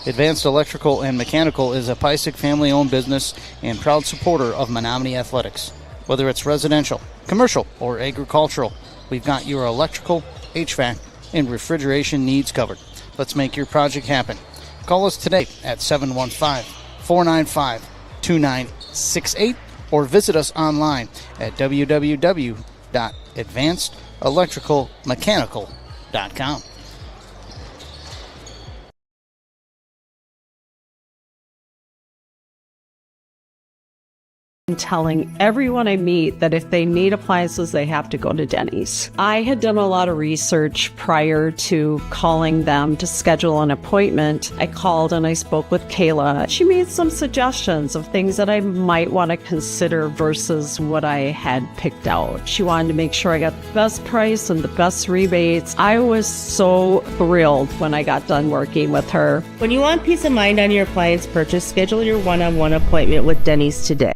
Advanced Electrical and Mechanical is a Pysick family-owned business and proud supporter of Menomonie athletics. Whether it's residential, commercial, or agricultural, we've got your electrical, HVAC, and refrigeration needs covered. Let's make your project happen. Call us today at 715-495-2968 or visit us online at www.advancedelectricalmechanical.com. Telling everyone I meet that if they need appliances, they have to go to Denny's. I had done a lot of research prior to calling them to schedule an appointment. I called and I spoke with Kayla. She made some suggestions of things that I might want to consider versus what I had picked out. She wanted to make sure I got the best price and the best rebates. I was so thrilled when I got done working with her. When you want peace of mind on your appliance purchase, schedule your one-on-one appointment with Denny's today.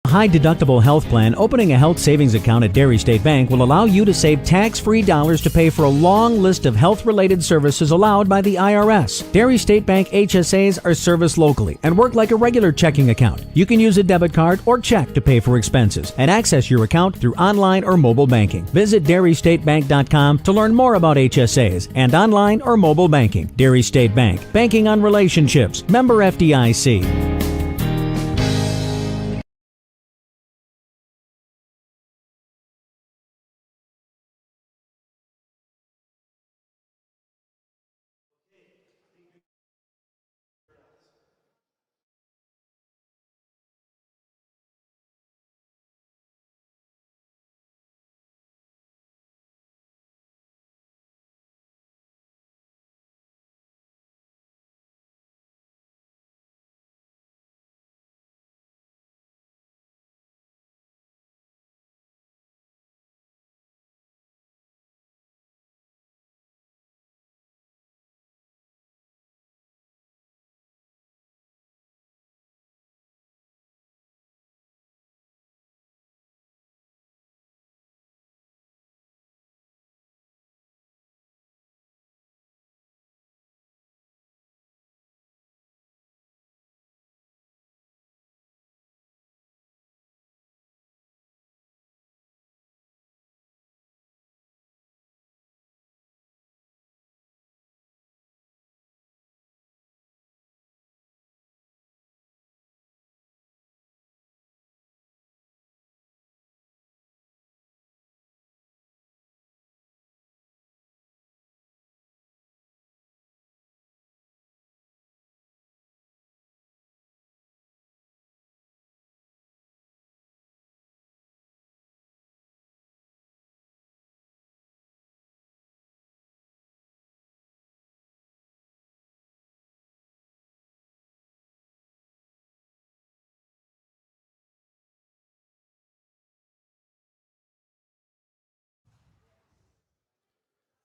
High-deductible health plan, opening a health savings account at Dairy State Bank will allow you to save tax-free dollars to pay for a long list of health-related services allowed by the IRS. Dairy State Bank HSAs are serviced locally and work like a regular checking account. You can use a debit card or check to pay for expenses and access your account through online or mobile banking. Visit DairyStateBank.com to learn more about HSAs and online or mobile banking. Dairy State Bank, banking on relationships. Member FDIC.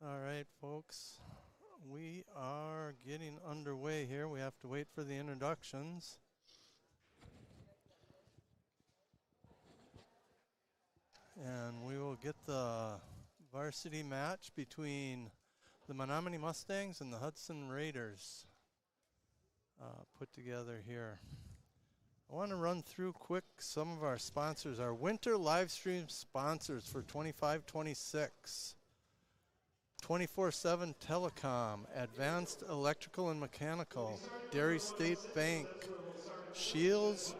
All right, folks, we are getting underway here. We have to wait for the introductions. And we will get the varsity match between the Menomonie Mustangs and the Hudson Raiders put together here. I want to run through quick some of our sponsors. Our winter live stream sponsors for 25-26. 24/7 Telecom, Advanced Electrical and Mechanical, Dairy State Bank, Shields,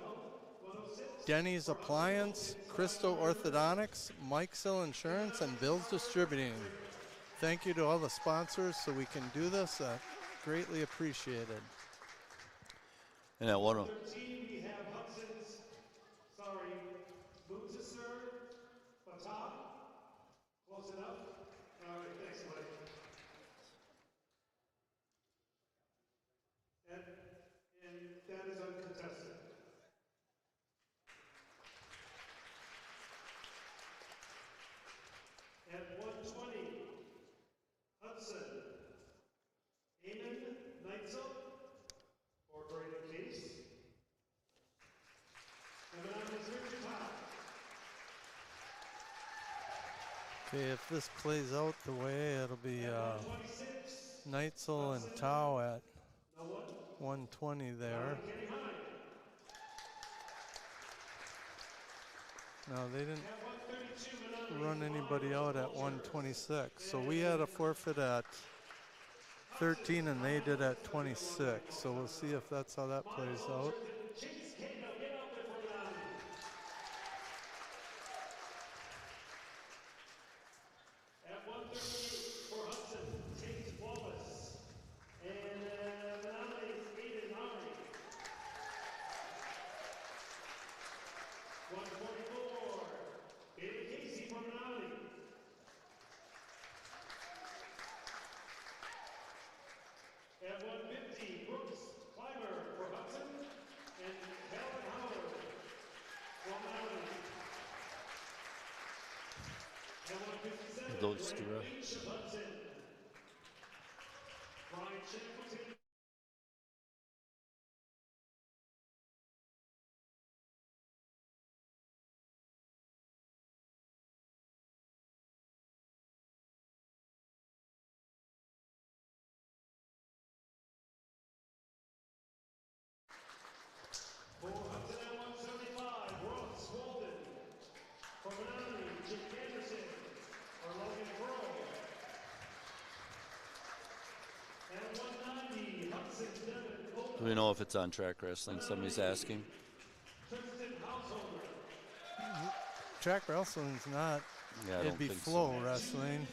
Denny's Appliance, Christo Orthodontics, Mike's Hill Insurance, and Bill's Distributing. thank you to all the sponsors so we can do this. Greatly appreciated. And at 13, we have Hudson's, Mustangs, close enough. All right, thanks, Mike. And that is uncontested. At 120, Hudson, Eamon Neitzel, for Brandon Case. And Menomonie's Richard Todd. Okay, if this plays out the way, it'll be Neitzel and Tau at 120 there. No, they didn't run anybody out at 126. So we had a forfeit at 13 and they did at 26. So we'll see if that's how that plays out. At 138 for Hudson, Tate Wallace. And Menomonie's Aiden Armory. 144, Bailey Casey for Menomonie. At 150, Brooks Clymer for Hudson, and Calvin Howard for Menomonie. At 157, Those two, Leach of Hudson. Brian Shackleton. For Hudson at 175, Ross Walden. For Menomonie, Jake Anderson. For Logan Crow. At 190, Hudson's Devin Coleman. Do we know if it's on track wrestling? Somebody's asking. Tristan Householder. Track wrestling's not. Yeah, I It'd don't be think flow so. wrestling.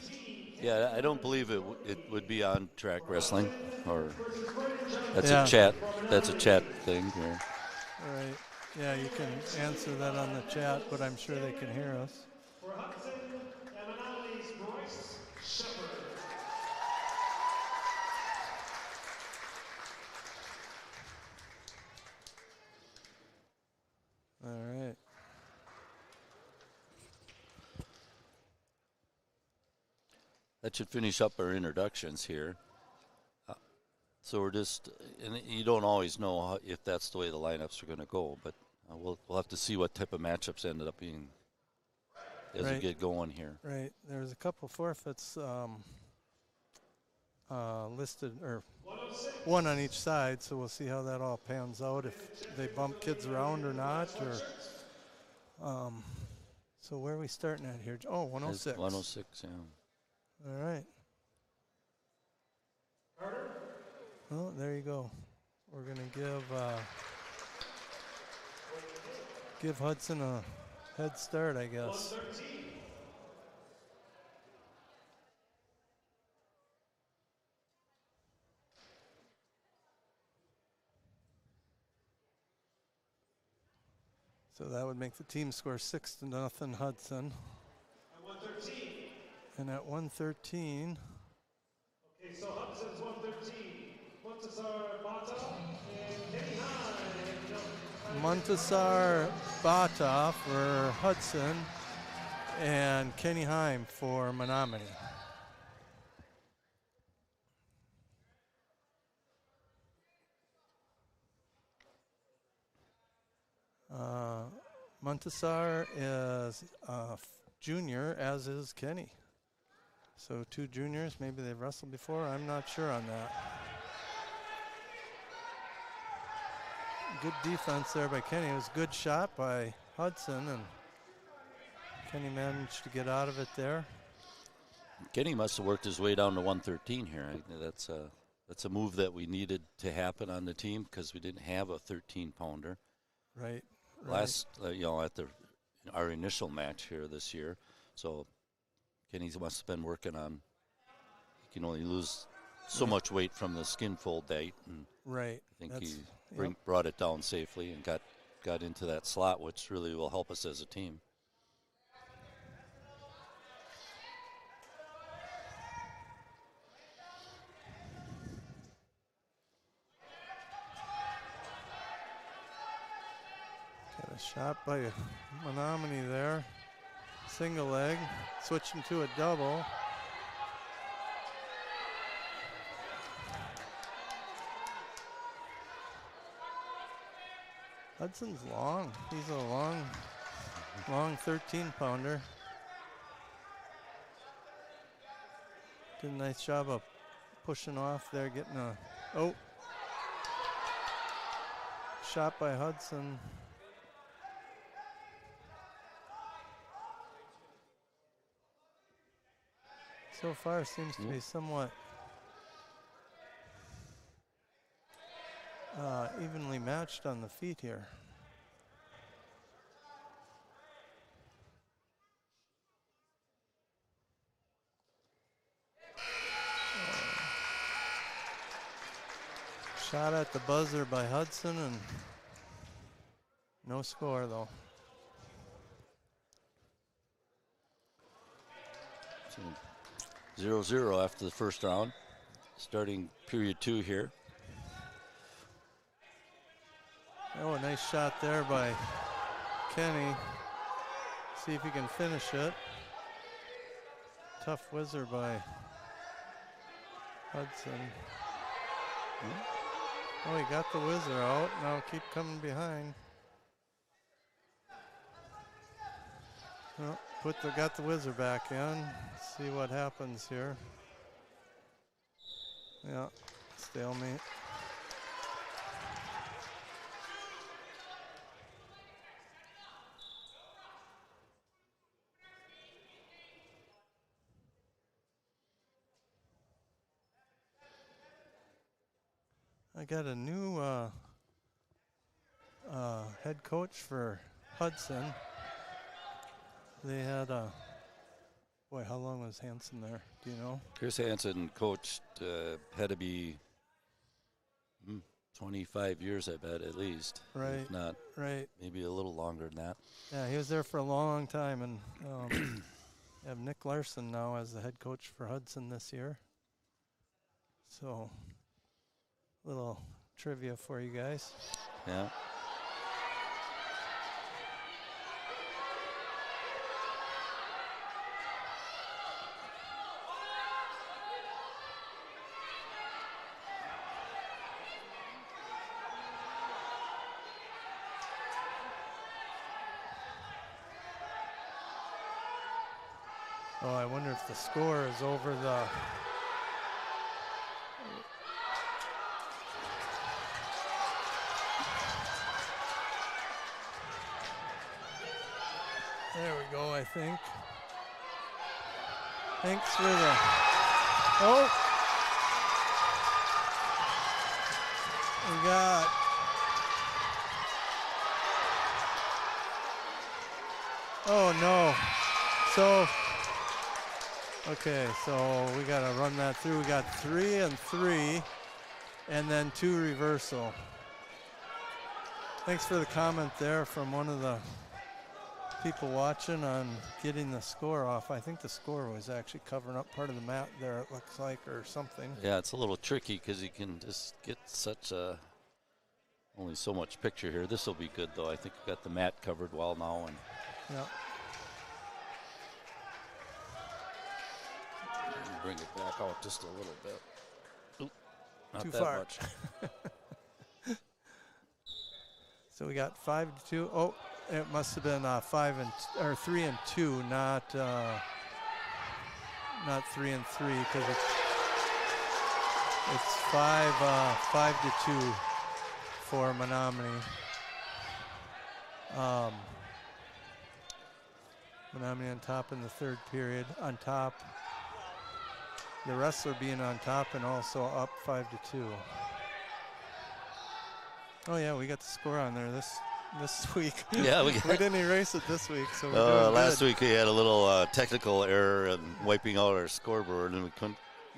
Yeah, I don't believe it would be on track wrestling, or that's Yeah. a chat. That's a chat thing here. All right. Yeah, you can answer that on the chat, but I'm sure they can hear us. For Hudson and Menomonie's Bryce Shepard. All right. That should finish up our introductions here. So we're just, and you don't always know if that's the way the lineups are going to go, but we'll have to see what type of matchups ended up being as we get going here. Right. There's a couple forfeits listed, or one on each side, so we'll see how that all pans out, if they bump kids around or not. Or so where are we starting at here? Oh, 106. 106, yeah. All right. Well, there you go. We're going to give Hudson a head start, I guess. 113. So that would make the team score 6-0 Hudson. At 113. And at 113, Okay, so Hudson's 113. Montasar Bata and Kenny Hine. Montasar Bata for Hudson and Kenny Heim for Menomonie. Montasar is a junior, as is Kenny. So two juniors, maybe they've wrestled before. I'm not sure on that. Good defense there by Kenny. It was a good shot by Hudson, and Kenny managed to get out of it there. Kenny must have worked his way down to 113 here. That's a move that we needed to happen on the team because we didn't have a 13-pounder. Right. Last, at our initial match here this year. So Kenny must have been working on can only lose so much weight from the skin fold date, and Right. I think That's- he brought it down safely and got into that slot, which really will help us as a team. Got a shot by Menomonie there. Single leg, switching to a double. Hudson's long. He's a long 13-pounder. Did a nice job of pushing off there, getting a, shot by Hudson. So far seems to be somewhat evenly matched on the feet here. Shot at the buzzer by Hudson, and no score though. So 0-0 after the first round. Starting period 2 here. Oh, a nice shot there by Kenny. See if he can finish it. Tough whizzer by Hudson. Oh, he got the whizzer out. Now keep coming behind. Well, got the whizzer back in. See what happens here. Yeah, stalemate. I got a new head coach for Hudson. They had boy, how long was Hansen there? Do you know? Chris Hansen coached, had to be 25 years, I bet, at least. Right. If not, right. Maybe a little longer than that. Yeah, he was there for a long time, and you have Nick Larson now as the head coach for Hudson this year. So, little trivia for you guys. Yeah. Oh, I wonder if the score is over the... There we go, I think. Thanks for the... Oh! We got... Oh, no. So... Okay, so we got to run that through. We got 3 and 3, and then 2 reversal. Thanks for the comment there from one of the people watching on getting the score off. I think the score was actually covering up part of the mat there, it looks like, or something. Yeah, it's a little tricky because you can just get such a only so much picture here. This will be good, though. I think we got the mat covered well now. And yeah. bring it back out just a little bit. Oop, not Too that far. much. So we got 5-2. Oh, it must have been 3 and 2, not 3 and 3, because it's 5-2 for Menomonie. Menomonie on top in the third period. On top. The wrestler being on top and also up 5-2. Oh yeah, we got the score on there this week. Yeah, we didn't erase it this week, so we're doing last good. week we had a little technical error in wiping out our scoreboard, and we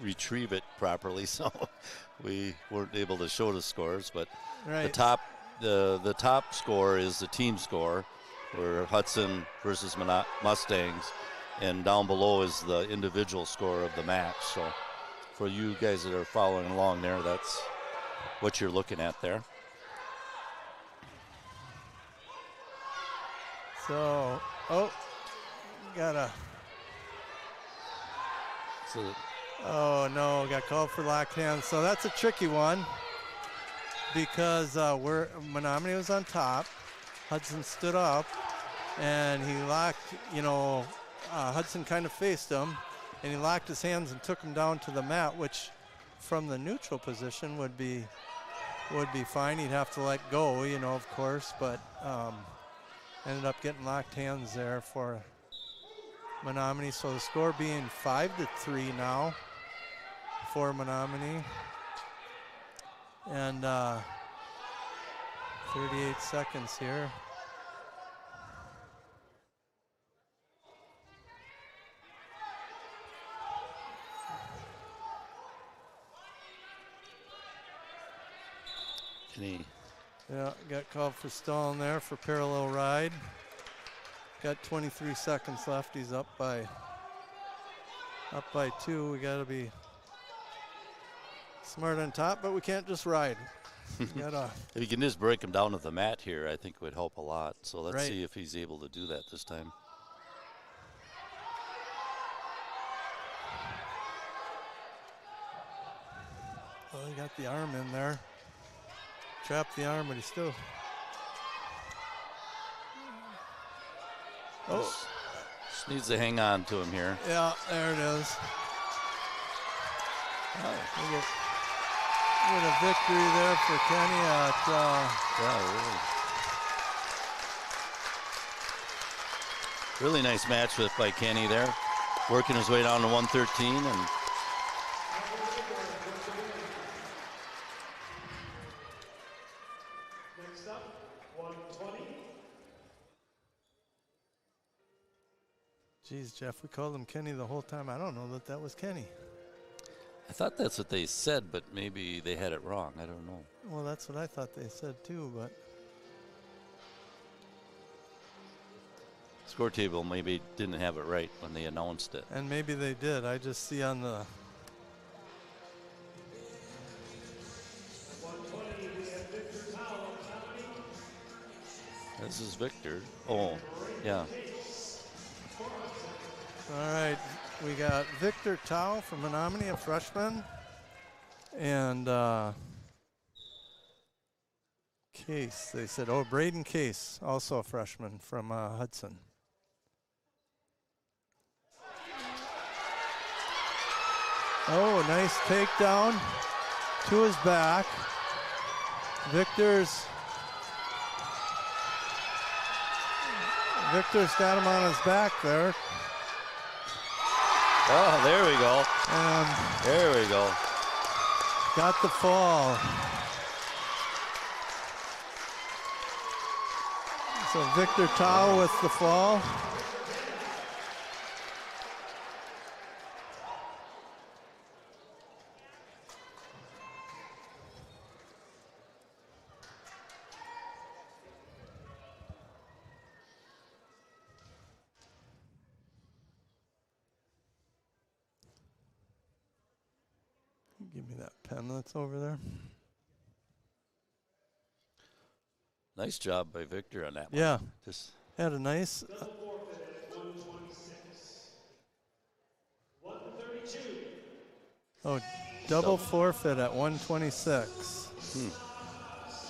retrieve it properly, so we weren't able to show the scores. But Right. the top score is the team score, for Hudson versus Mustangs, and down below is the individual score of the match. So for you guys that are following along there, that's what you're looking at there. So, got oh no, got called for locked hands. So that's a tricky one because Menomonie was on top. Hudson stood up and he locked, Hudson kind of faced him and he locked his hands and took him down to the mat, which from the neutral position would be fine. He'd have to let go, of course, but ended up getting locked hands there for Menomonie. So the score being 5-3 now for Menomonie. And 38 seconds here. Yeah, got called for stalling there for parallel ride. Got 23 seconds left. He's up by 2. We got to be smart on top, but we can't just ride. Gotta If you can just break him down to the mat here, I think it would help a lot. So let's Right. see if he's able to do that this time. Well, he got the arm in there. Trapped the arm, but he still. Oh, Just needs to hang on to him here. yeah, there it is. We get a victory there for Kenny at. Yeah, really nice match by Kenny there, working his way down to 113 and. Next up, 120. Geez, Jeff, we called him Kenny the whole time. I don't know that was Kenny. I thought that's what they said, but maybe they had it wrong. I don't know. Well, that's what I thought they said too, but. Score table maybe didn't have it right when they announced it. And maybe they did. I just see on the. 120, we have Victor Towell. This is Victor. Oh, yeah. All right, we got Victor Tao from Menomonie, a freshman, and Case. They said, Braden Case, also a freshman from Hudson. Oh, nice takedown to his back. Victor's got him on his back there. Oh, there we go. There we go. Got the fall. So Victor Tao with the fall. Give me that pen that's over there. Nice job by Victor on that one. Yeah. Just Had a nice. Double forfeit at 126. 132. Oh, double forfeit at 126.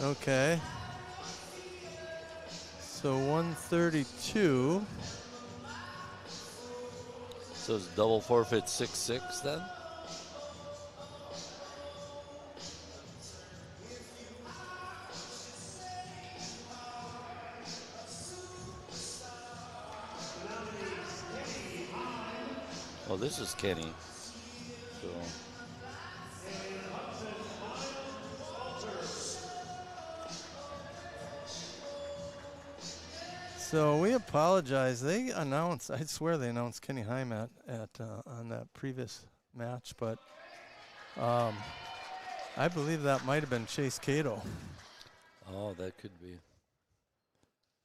Okay. So 132. so it's double forfeit 6-6 then? Oh, this is Kenny. So So we apologize. They announced, I swear they announced Kenny Heim at on that previous match, but I believe that might have been Chase Cato. Oh, that could be.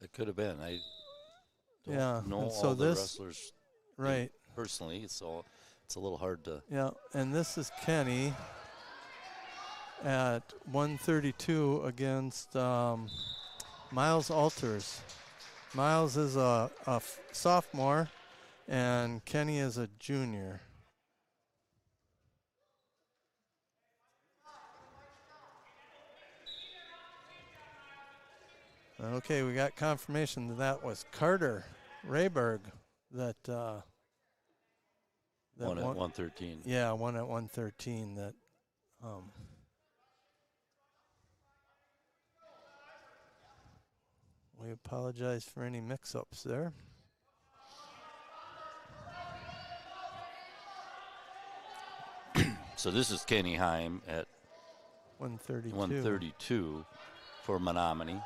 That could have been. I don't Yeah, know and so all the this- wrestlers Right. personally, so it's a little hard to. Yeah, and this is Kenny at 132 against Miles Alters. Miles is a sophomore, and Kenny is a junior. Okay, we got confirmation that was Carter Rayberg that One at 113. Yeah, one at 113 that we apologize for any mix-ups there. So this is Kenny Heim at 132. 132 for Menomonie,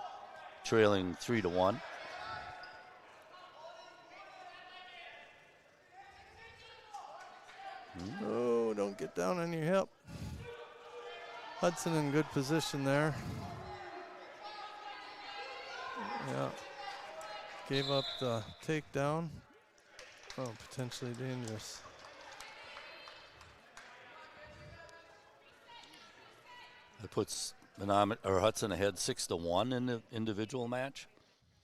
trailing 3-1. Oh, don't get down on your hip. Hudson in good position there. Yeah. Gave up the takedown. Oh, potentially dangerous. That puts Hudson ahead 6-1 in the individual match.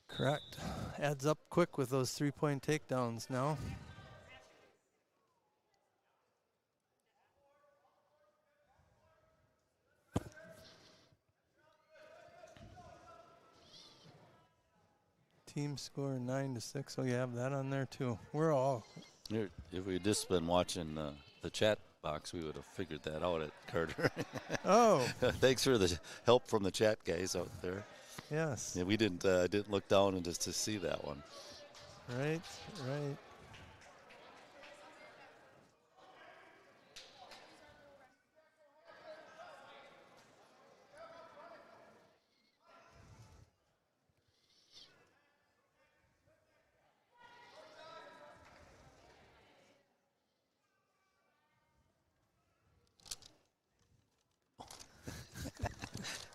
Correct. Adds up quick with those 3-point takedowns now. Team score 9-6. Oh, you have that on there too. We're all. Here, if we had just been watching the chat box, we would have figured that out at Carter. Oh. Thanks for the help from the chat guys out there. Yes. Yeah, we didn't look down and just to see that one. Right, right.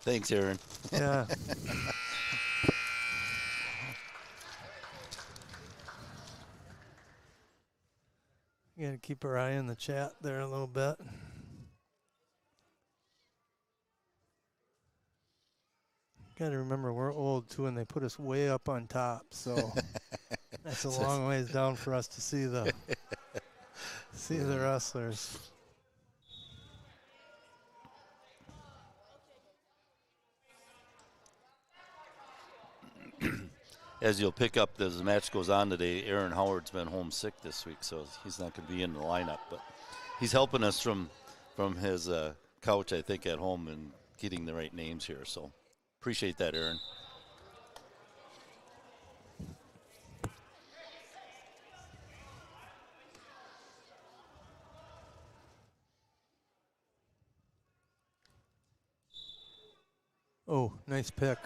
Thanks, Aaron. Yeah. You gotta keep our eye on the chat there a little bit. Gotta remember we're old too, and they put us way up on top, so that's a long ways down for us to see the wrestlers. As you'll pick up as the match goes on today, Aaron Howard's been homesick this week, so he's not going to be in the lineup. But he's helping us from his couch, I think, at home and getting the right names here. So appreciate that, Aaron. Oh, nice pick.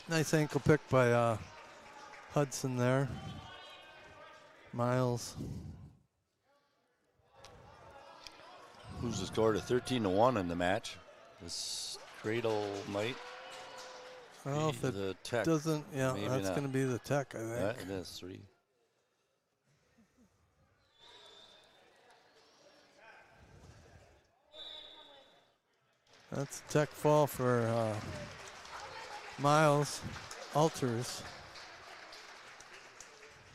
Nice ankle pick by Hudson there. Miles. Who's the score to 13-1 in the match? This Cradle might Well, if be it the Tech. doesn't, yeah, Maybe that's not. going to be the Tech, I think. Yeah, it is 3. That's Tech fall for Miles Alters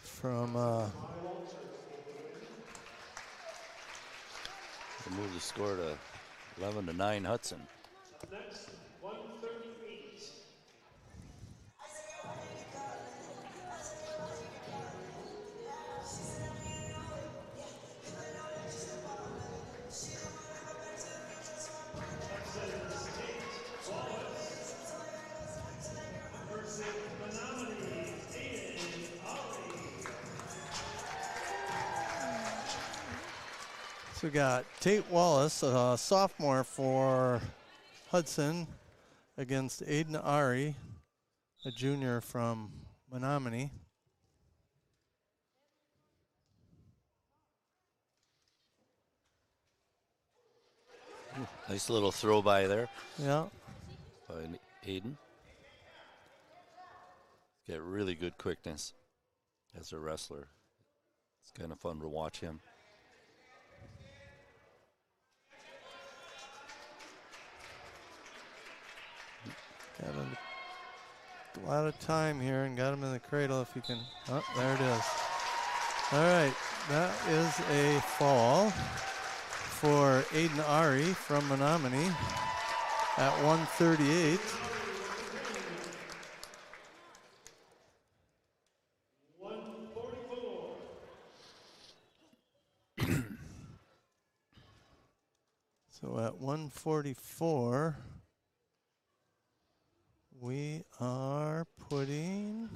from We'll move the score to 11-9 Hudson. Next, 138. Texas State Wallace versus Menomonie Aiden Ollie. So we got Tate Wallace, a sophomore for Hudson, against Aiden Ari, a junior from Menomonie. Nice little throw by there Yeah. by Aiden. Got really good quickness as a wrestler. It's kind of fun to watch him. Got a lot of time here and got him in the cradle if you can. Oh, there it is. All right, that is a fall for Aiden Ari from Menomonie at 138. So at 144, we are putting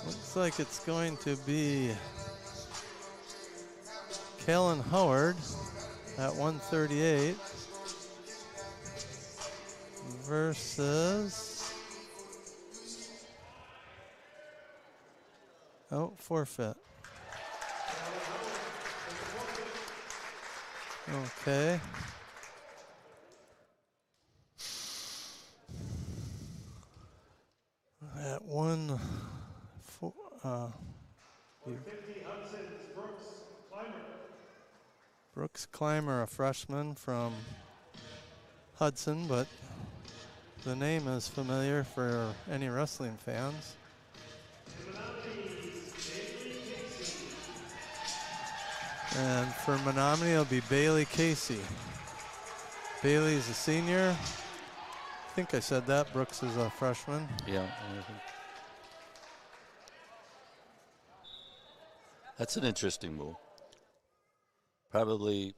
looks like it's going to be Kellen Howard at 138 versus forfeit. Okay. At 1 4 Brooks Clymer, a freshman from Hudson, but the name is familiar for any wrestling fans. And for Menomonie, it'll be Bailey Casey. Bailey's a senior. I think I said that. Brooks is a freshman. Yeah. That's an interesting move. Probably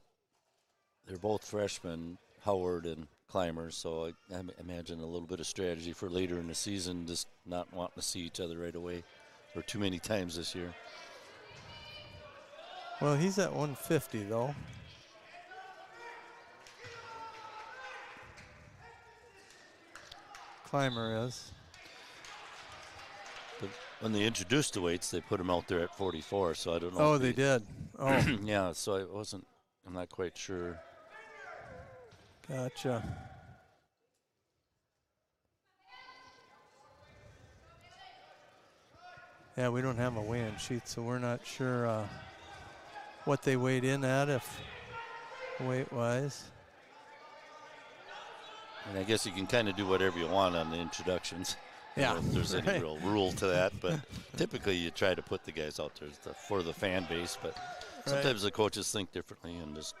they're both freshmen, Howard and Clymer, so I imagine a little bit of strategy for later in the season, just not wanting to see each other right away or too many times this year. Well, he's at 150, though. Clymer is. But when they introduced the weights, they put him out there at 44, so I don't know. Oh, they did. Oh. Yeah, so I'm not quite sure. Gotcha. Yeah, we don't have a weigh-in sheet, so we're not sure what they weighed in at, if weight-wise. And I guess you can kind of do whatever you want on the introductions. Yeah. I don't know if there's any real rule to that, but typically you try to put the guys out there for the fan base, but sometimes the coaches think differently and just.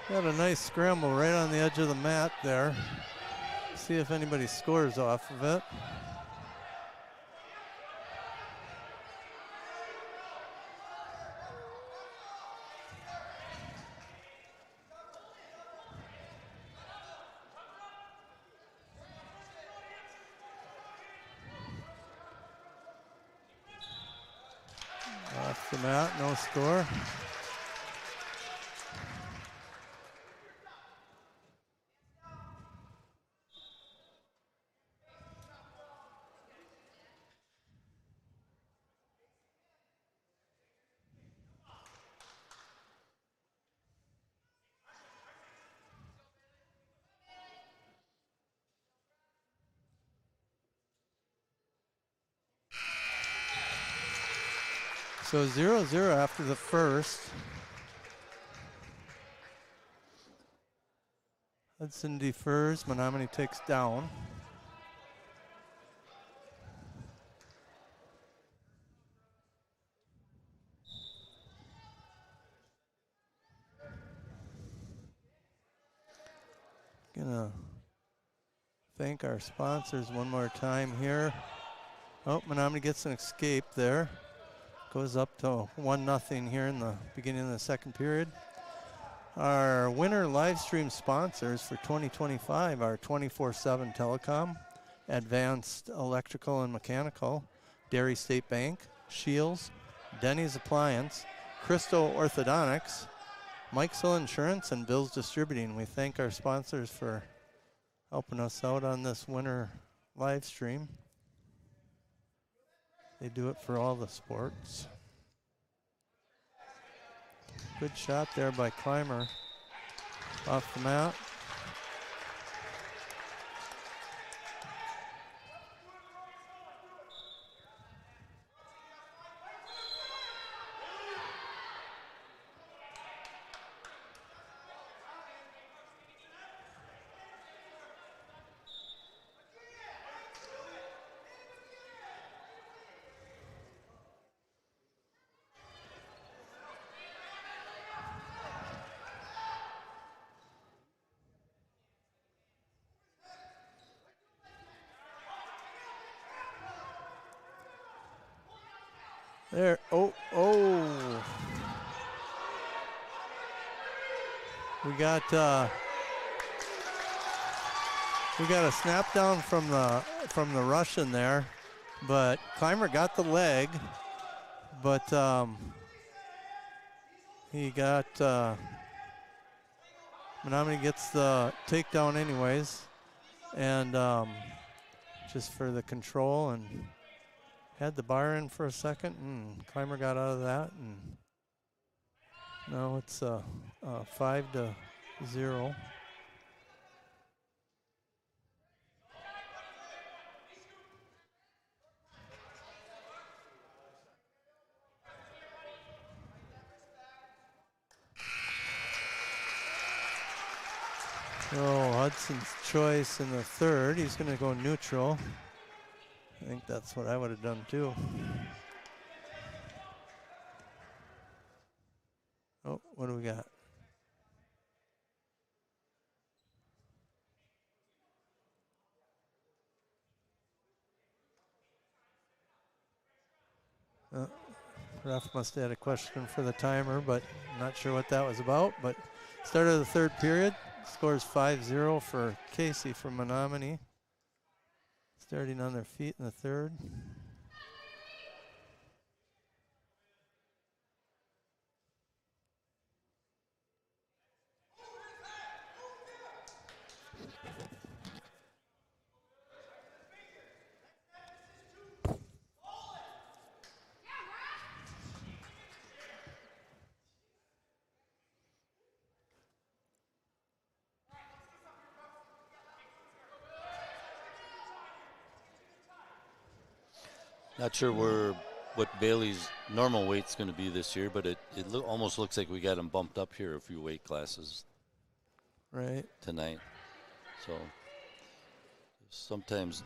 Got a nice scramble right on the edge of the mat there. See if anybody scores off of it. Off the mat, no score. So 0-0 after the first. Hudson defers, Menomonie takes down. Gonna thank our sponsors one more time here. Oh, Menomonie gets an escape there. Goes up to 1-0 here in the beginning of the second period. Our winter live stream sponsors for 2025 are 24/7 Telecom, Advanced Electrical and Mechanical, Dairy State Bank, Shields, Denny's Appliance, Christo Orthodontics, Mike's Hill Insurance, and Bill's Distributing. We thank our sponsors for helping us out on this winter live stream. They do it for all the sports. Good shot there by Clymer off the mat. There, oh. We got a snap down from the Russian there, but Clymer got the leg, but he got Menomonie gets the takedown anyways, and just for the control, and had the bar in for a second, and Clymer got out of that, and now it's 5-0. So Hudson's choice in the third. He's going to go neutral. I think that's what I would have done too. Oh, what do we got? Ref must have had a question for the timer, but not sure what that was about. But start of the third period. Scores 5-0 for Casey from Menomonie. Starting on their feet in the third. Not sure what Bailey's normal weight's going to be this year, but it almost looks like we got him bumped up here a few weight classes right tonight. So sometimes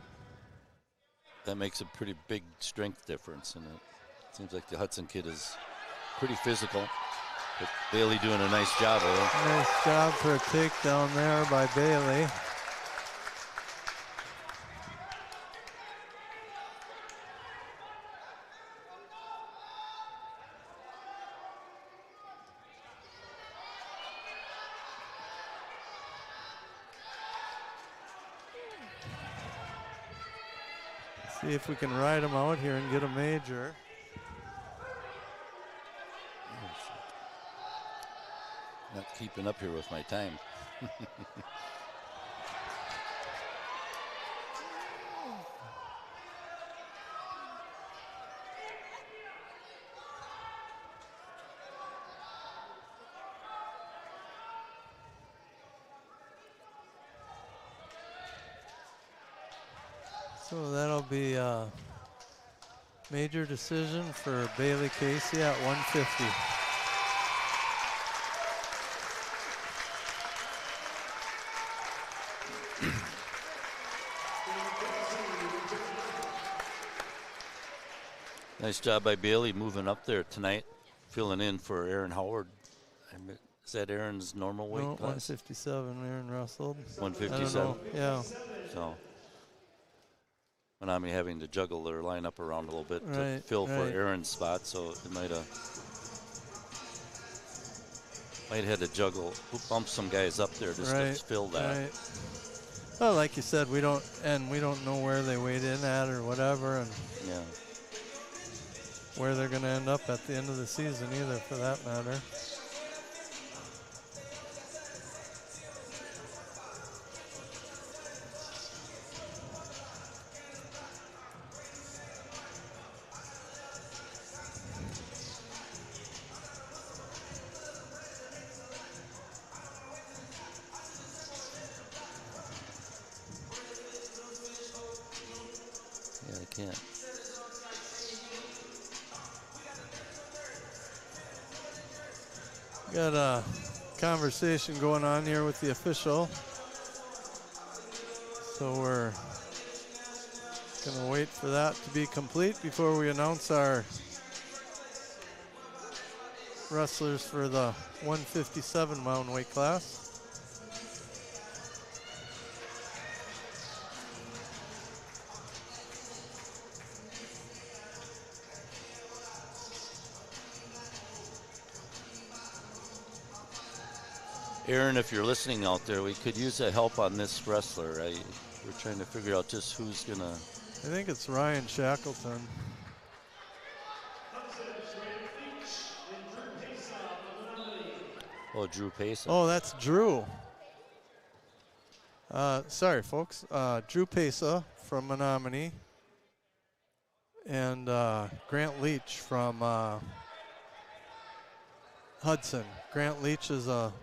that makes a pretty big strength difference, and it seems like the Hudson kid is pretty physical. But Bailey doing a nice job of it. Nice job for a takedown there by Bailey. See if we can ride him out here and get a major. Not keeping up here with my time. So that'll be a major decision for Bailey Casey at 150. Nice job by Bailey moving up there tonight, filling in for Aaron Howard. Is that Aaron's normal weight class? 157, Aaron wrestled. 157? Yeah. So Menomonie having to juggle their lineup around a little bit to fill for Aaron's spot, so it might have had to juggle, bump some guys up there just to fill that. Well, like you said, we don't know where they weighed in at or whatever, and Yeah. where they're going to end up at the end of the season either, for that matter. Yeah, I can't. Got a conversation going on here with the official. So we're going to wait for that to be complete before we announce our wrestlers for the 157 pound weight class. Aaron, if you're listening out there, we could use a help on this wrestler. We're trying to figure out just who's going to... I think it's Ryan Shackleton. Oh, Drew Payson. Oh, that's Drew. Sorry, folks. Drew Pesa from Menomonie. And Grant Leach from Hudson. Grant Leach is a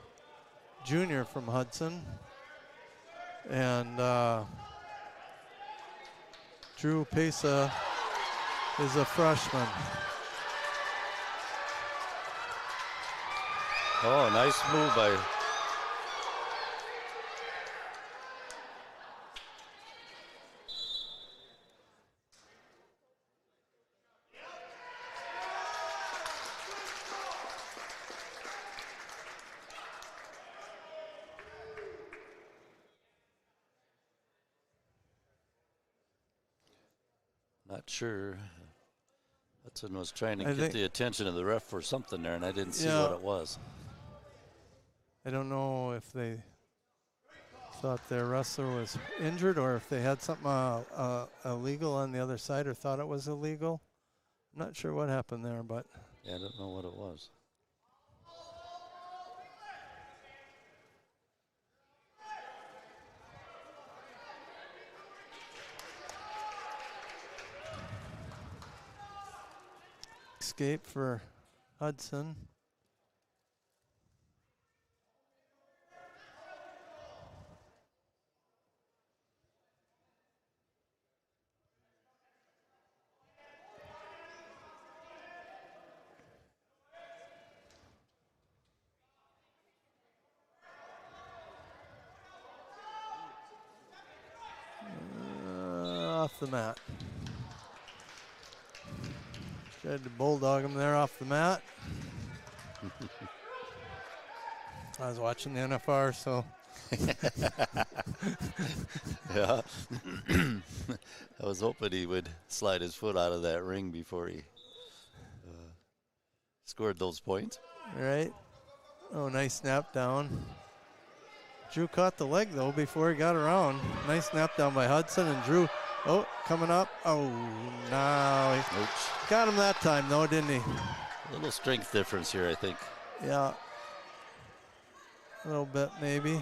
junior from Hudson. And Drew Pesa is a freshman. Oh, nice move by... Not sure. Hudson was trying to get the attention of the ref for something there, and I didn't see what it was. I don't know if they thought their wrestler was injured or if they had something illegal on the other side or thought it was illegal. I'm not sure what happened there, but... Yeah, I don't know what it was. Escape for Hudson. Off the mat. Tried to bulldog him there off the mat. I was watching the NFR, so. Yeah. I was hoping he would slide his foot out of that ring before he scored those points. Right. Oh, nice snap down. Drew caught the leg, though, before he got around. Nice snap down by Hudson, and Drew, coming up. Oh, no. He got him that time, though, didn't he? A little strength difference here, I think. Yeah. A little bit, maybe.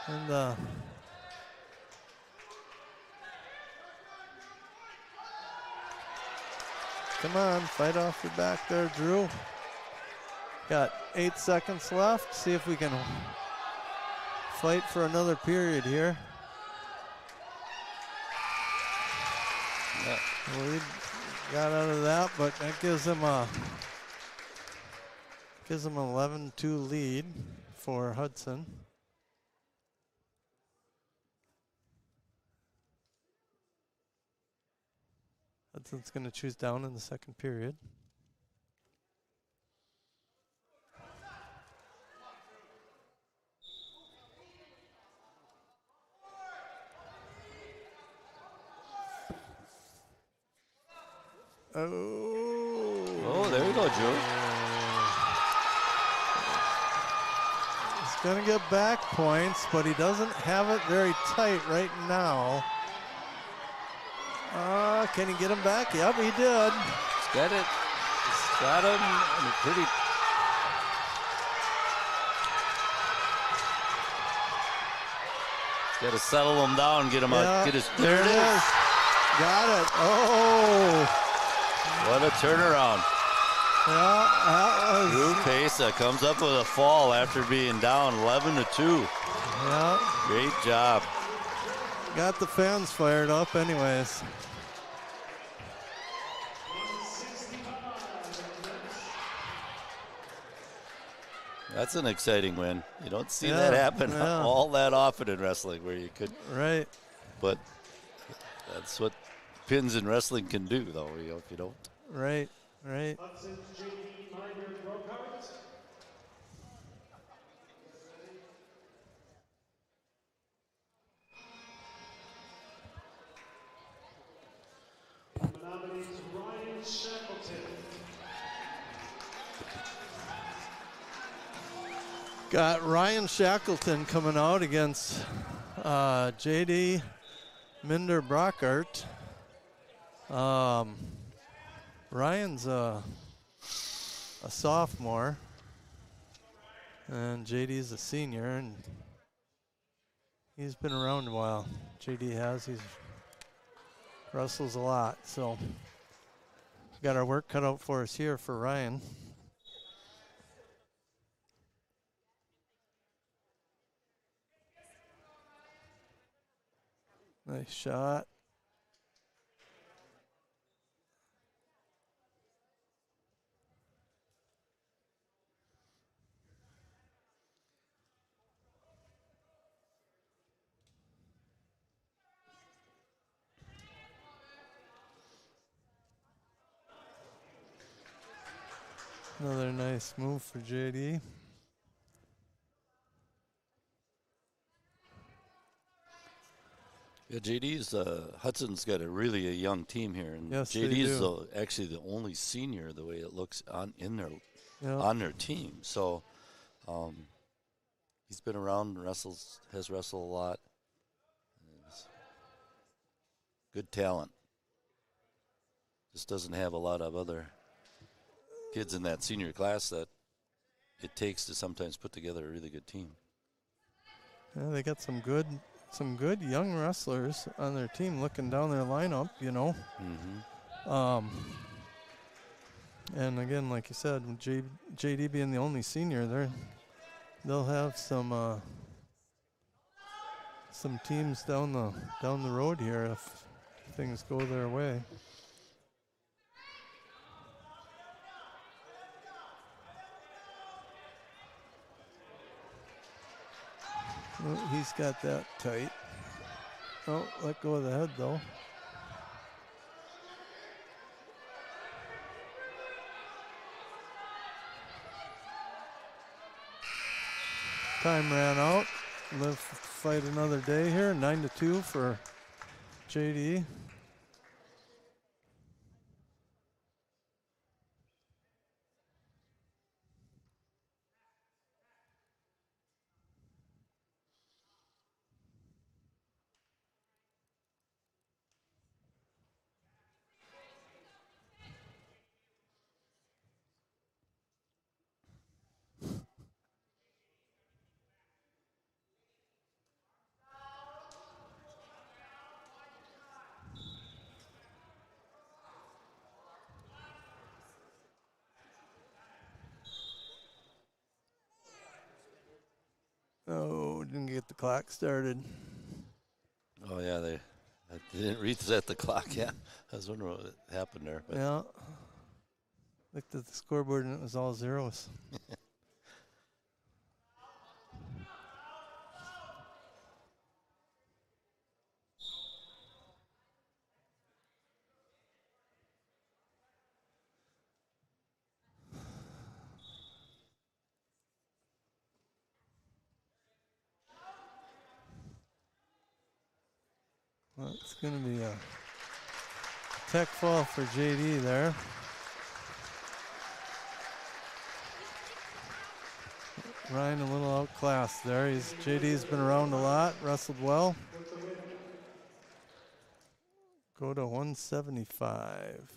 And, come on, fight off your back there, Drew. Got 8 seconds left. See if we can fight for another period here. Yeah. Lead got out of that, but that gives him a 11-2 lead for Hudson. Hudson's going to choose down in the second period. Oh, there you go, Joe. He's going to get back points, but he doesn't have it very tight right now. Can he get him back? Yep, he did. He's got it. He's got him. And pretty. He's got to settle him down, get him out. Get his. There it is. Got it. Oh. What a turnaround. Yeah, that Drew was. Pesa comes up with a fall after being down 11-2. Yeah. Great job. Got the fans fired up anyways. That's an exciting win. You don't see that happen all that often in wrestling where you could. Right. But that's what pins in wrestling can do, though, if you don't. Right, right. Hudson JD Minor Brocart. Menominee's Ryan Shackleton. Got Ryan Shackleton coming out against JD Minder Brockart. Ryan's a sophomore, and JD's a senior, and he's been around a while. JD has. He's wrestles a lot, so got our work cut out for us here for Ryan. Nice shot. Another nice move for JD. Yeah, JD's Hudson's got a young team here, and Yes, they JD's do. actually the only senior the way it looks on Yeah. their team. So he's been around, has wrestled a lot. He's good talent. Just doesn't have a lot of other kids in that senior class that it takes to sometimes put together a really good team. Yeah, they got some good young wrestlers on their team. Looking down their lineup, you know. Mm-hmm. And again, like you said, JD being the only senior, they'll have some teams down the road here if things go their way. Oh, he's got that tight. Oh, let go of the head though. Time ran out. Live fight another day here. 9-2 for JD. Oh, didn't get the clock started. Oh yeah, they didn't reset the clock. Yeah, I was wondering what happened there. But Yeah. Looked at the scoreboard and it was all zeros. Well, it's going to be a tech fall for JD there. Ryan a little outclassed there. JD's been around a lot, wrestled well. Go to 175.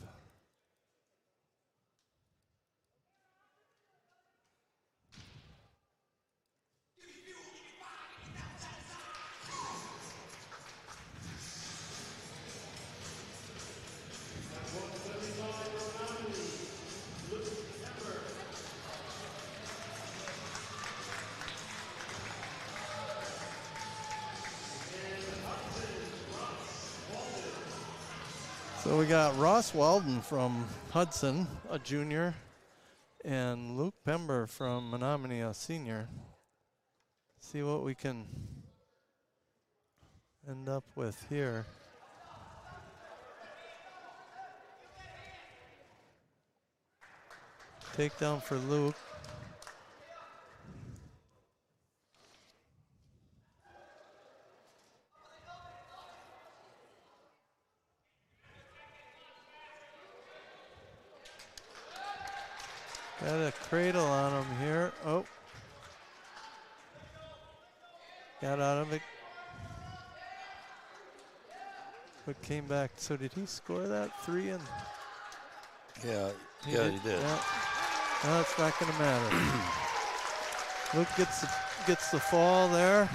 So we got Ross Walden from Hudson, a junior, and Luke Pember from Menomonie, a senior. See what we can end up with here. Takedown for Luke. Got a cradle on him here. Oh. Got out of it. But came back. So did he score that 3 and? Yeah, he did. Yeah. No, it's not going to matter. Luke gets the fall there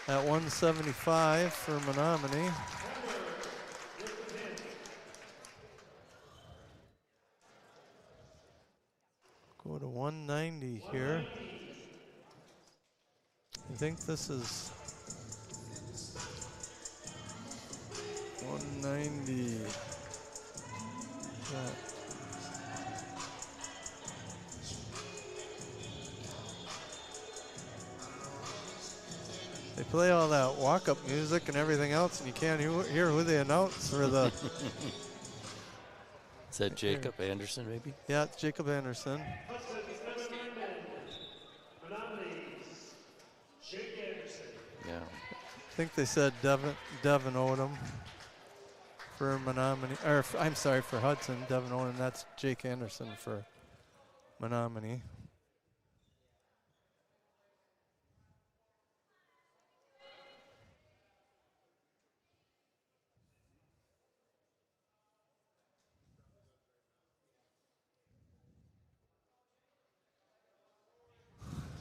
at 175 for Menomonie. Go to 190 here. I think this is 190. Yeah. They play all that walk-up music and everything else, and you can't hear who they announce for the. Is that Jacob Anderson, maybe? Yeah, it's Jacob Anderson. Yeah. I think they said Devin Odom for Menomonie, or I'm sorry, for Hudson. Devin Odom, that's Jake Anderson for Menomonie.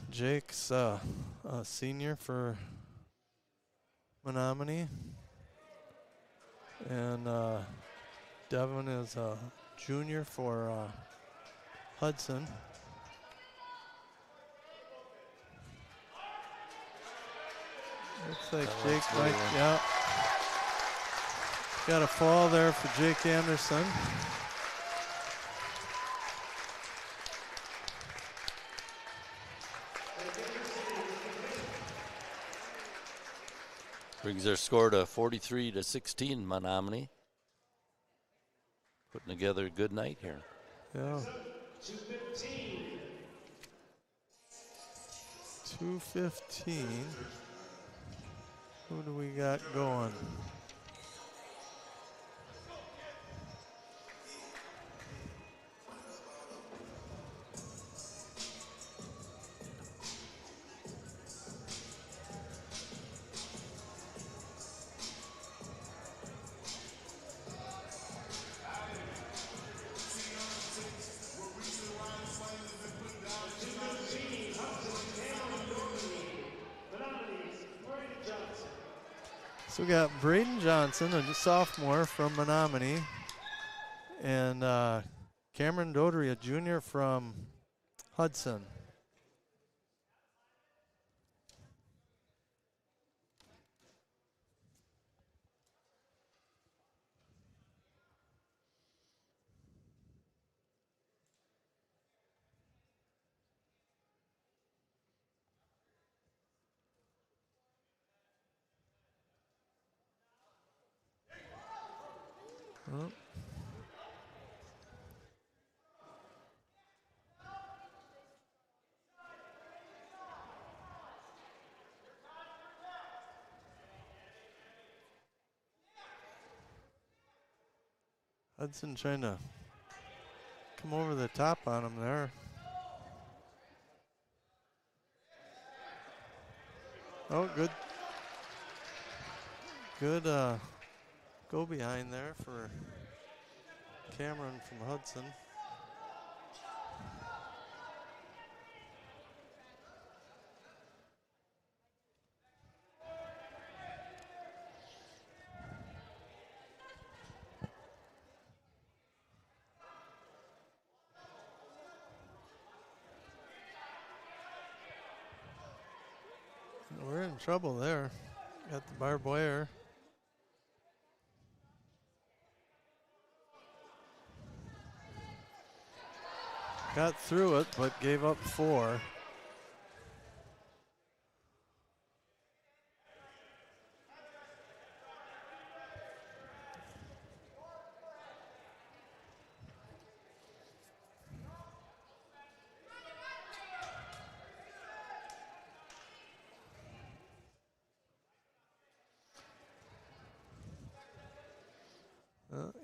Jake's a senior for Menomonie, and Devin is a junior for Hudson. Looks like Jake might, yeah. Got a fall there for Jake Anderson. Brings their score to 43-16, Menomonie. Putting together a good night here. Yeah. 215. Who do we got going? So we got Braden Johnson, a sophomore from Menomonie, and Cameron Dodery, a junior from Hudson. Oh. Hudson trying to come over the top on him there. Oh, good. Good go behind there for Cameron from Hudson. We're in trouble there. Got the barbed wire. Got through it, but gave up 4.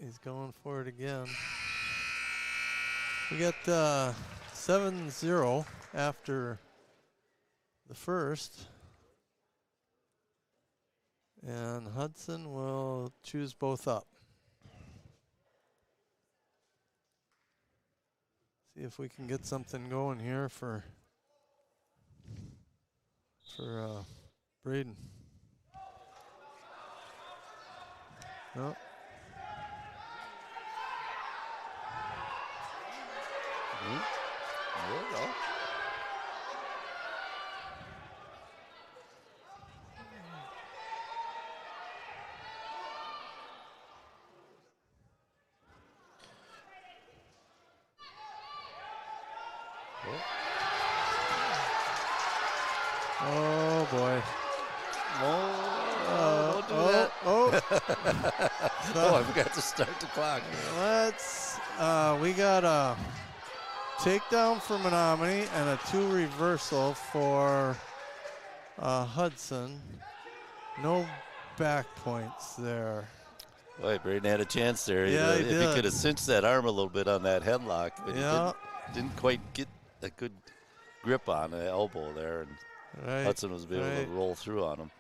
He's going for it again. We got 7-0 after the first. And Hudson will choose both up. See if we can get something going here for Braden. No. There we go. Oh boy. Don't do that. Oh, I forgot to start the clock. We got a takedown for Menomonie and a 2 reversal for Hudson. No back points there. Boy, Braden had a chance there. Yeah, he if did. he could have cinched that arm a little bit on that headlock, but Yeah. he didn't quite get a good grip on the elbow there, and Right. Hudson was able to roll through on him.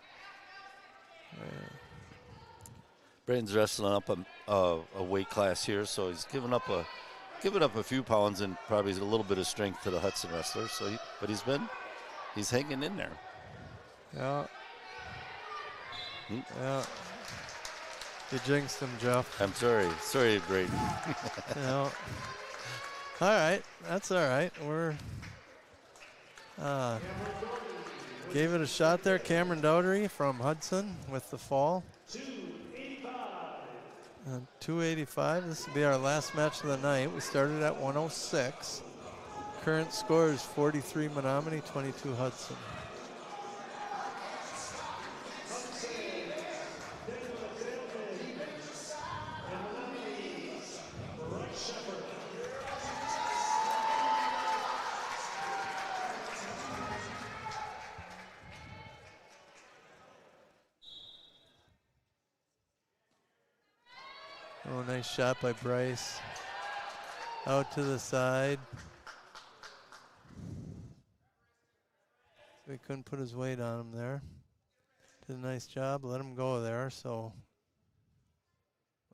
Braden's wrestling up a weight class here, so he's giving up a few pounds and probably a little bit of strength to the Hudson wrestler. So, but he's hanging in there. Yeah. Yeah. You jinxed him, Jeff. I'm sorry, Braden. Yeah. All right, that's all right. We're gave it a shot there. Cameron Dowdery from Hudson with the fall. 285. This will be our last match of the night. We started at 106. Current score is 43 Menomonie, 22 Hudson. Oh, nice shot by Bryce. Out to the side. So he couldn't put his weight on him there. Did a nice job. Let him go there. So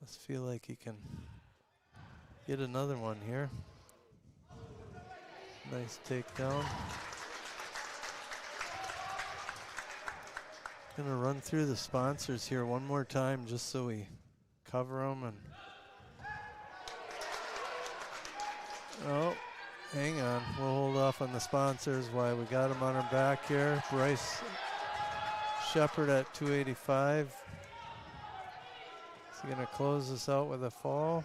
let's feel like he can get another one here. Nice takedown. Gonna run through the sponsors here one more time just so we cover them. And oh, hang on, we'll hold off on the sponsors while we got them on our back here. Bryce Shepard at 285. Is he gonna close this out with a fall?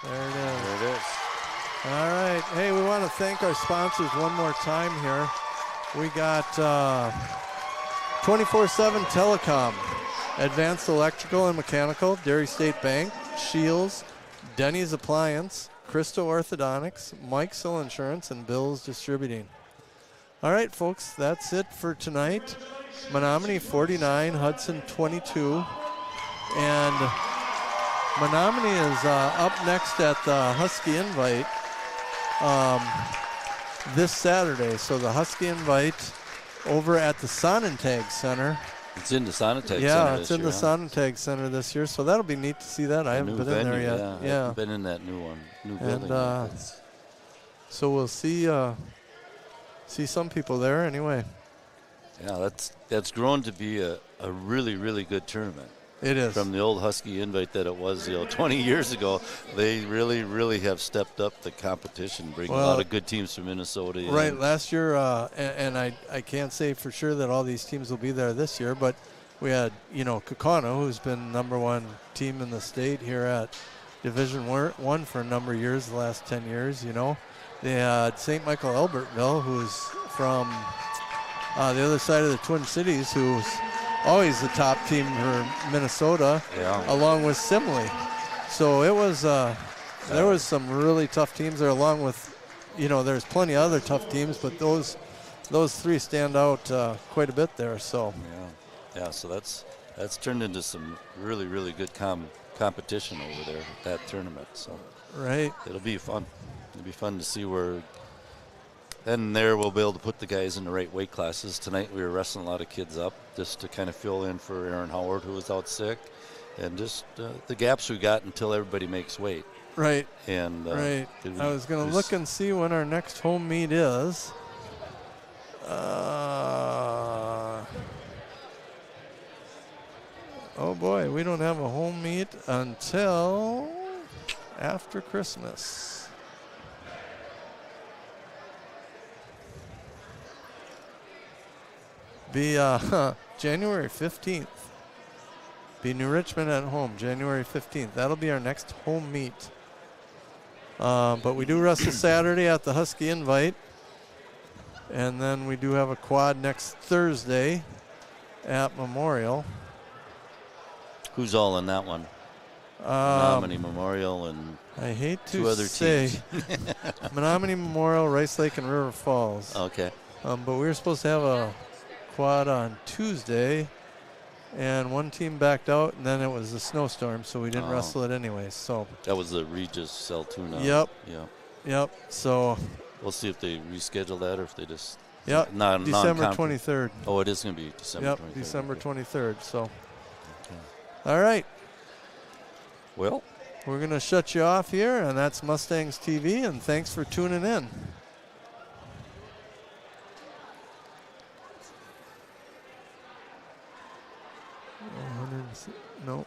There it is. There it is. All right, hey, we want to thank our sponsors one more time here. We got 24/7 Telecom, Advanced Electrical and Mechanical, Dairy State Bank, Shields, Denny's Appliance, Crystal Orthodontics, Mike's Insurance, and Bill's Distributing. All right, folks, that's it for tonight. Menomonie 49, Hudson 22. And Menomonie is up next at the Husky Invite this Saturday. So the Husky Invite over at the Sonnentag Center. It's in the Sonnentag Center. Yeah, it's in the this year, huh? Sonnentag Center this year, so that'll be neat to see that. I haven't New been in there venue, yet. I haven't been in that new one, new building. So we'll see some people there anyway. Yeah, that's grown to be a really, really good tournament. It is. From the old Husky invite that it was, 20 years ago, they really, really have stepped up the competition, bringing a lot of good teams from Minnesota in. Right, last year, and I can't say for sure that all these teams will be there this year, but we had, Kakano, who's been #1 team in the state here at Division 1 for a number of years, the last 10 years, They had St. Michael Albertville, who's from the other side of the Twin Cities, who's always the top team for Minnesota, along with Simley. So it was there was some really tough teams there, along with, there's plenty of other tough teams, but those three stand out quite a bit there. So so that's turned into some really, really good competition over there at that tournament. So right, it'll be fun. It'll be fun to see where. And there we'll be able to put the guys in the right weight classes. Tonight we were wrestling a lot of kids up just to kind of fill in for Aaron Howard, who was out sick, and just the gaps we got until everybody makes weight. Right. And right. I was going to look and see when our next home meet is. Oh boy, we don't have a home meet until after Christmas. Be January 15th. Be New Richmond at home, January 15th. That'll be our next home meet. But we do wrestle Saturday at the Husky Invite. And then we do have a quad next Thursday at Memorial. Who's all in that one? Menomonie Memorial and I hate to two other say teams. Menomonie Memorial, Rice Lake, and River Falls. Okay. But we were supposed to have a quad on Tuesday, and one team backed out, and then it was a snowstorm, so we didn't wrestle it anyway. So that was the Regis Altoona. Yep. So we'll see if they reschedule that or if they just. Yep. December 23rd. Oh, it is going to be December 23rd. Yep, December 23rd. So. Okay. All right. Well, we're going to shut you off here, and that's Mustangs TV, and thanks for tuning in. No.